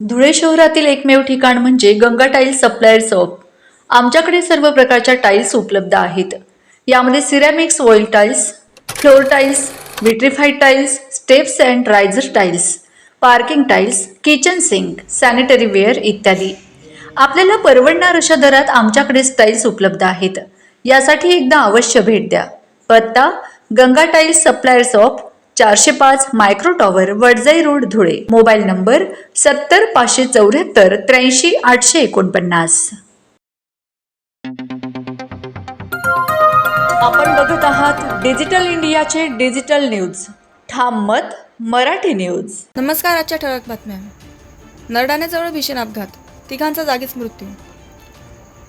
धुळे शहरातील एकमेव ठिकाण म्हणजे गंगा टाइल्स सप्लायर शॉप। आमच्याकडे सर्व प्रकारच्या टाइल्स उपलब्ध आहेत। यामध्ये ceramics, oil tiles, floor tiles, vitrified tiles, steps and riser tiles, parking tiles, kitchen sink, sanitary ware इत्यादी। आपल्याला परवडणार अशा दरात आमच्याकडे टाइल्स उपलब्ध आहेत। यासाठी एकदा अवश्य भेट द्या। पत्ता Ganga tiles supplier shop, 405 micro tower, Wadjai road, Dhule. Mobile number 70 574 83 849। आपण बघत आहात डिजिटल इंडियाचे डिजिटल न्यूज। ठाम मत मराठी न्यूज। नमस्कार। आजच्या ठळक बातम्या। नरडाण्याजवळ भीषण अपघात, तिघांचा जागीच मृत्यू।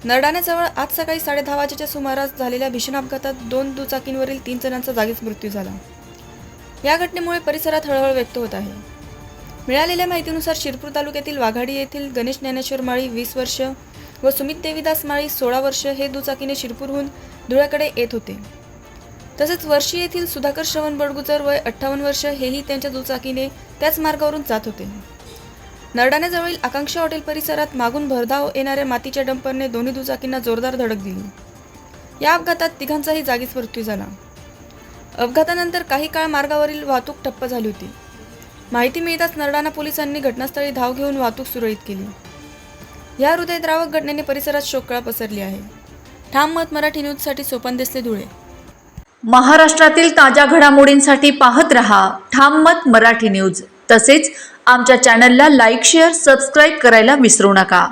नरडाण्याजवळ आज सकाळी 10:30 वाजेच्या सुमारास झालेल्या भीषण अपघातात 2 दुचाकींवरील 3 जणांचा जागीच मृत्यू झाला। या घटनेमुळे परिसरात हळहळ व्यक्त होत आहे। मिळालेल्या माहितीनुसार शिरपूर तालुक्यातील वाघाडी येथील गणेश ज्ञानेश्वर माळी 20 वर्ष व सुमित देवीदास माळी 16 वर्ष हे दुचाकीने शिरपूरहून धुळ्याकडे येत होते। तसेच वर्षी येथील सुधाकर श्रवण बडगुजर वय 58 वर्ष हेही त्यांच्या दुचाकीने त्याच मार्गावरून जात होते। नरडाण्याजवळील आकांक्षा हॉटेल परिसरात मागून भरधाव येणाऱ्या मातीच्या डंपरने दोन्ही दुचाकींना जोरदार धडक दिली। या अपघातात तिघांचाही जागीच मृत्यू झाला। अपघातानंतर काही काळ मार्गावरील वाहतूक ठप्प झाली होती। माहिती मिळताच नरडाणा पोलिसांनी घटनास्थळी धाव घेऊन वाहतूक सुरळीत केली। या हृदयद्रावक घटनेने परिसरात शोककळा पसरली आहे। ठाम मत मराठी न्यूजसाठी सोपान देसले, धुळे। महाराष्ट्रातील ताज्या घडामोडींसाठी पाहत रहा ठाम मत मराठी न्यूज। तसेच आमच्या चॅनलला लाईक, शेअर, सबस्क्राईब करायला विसरू नका।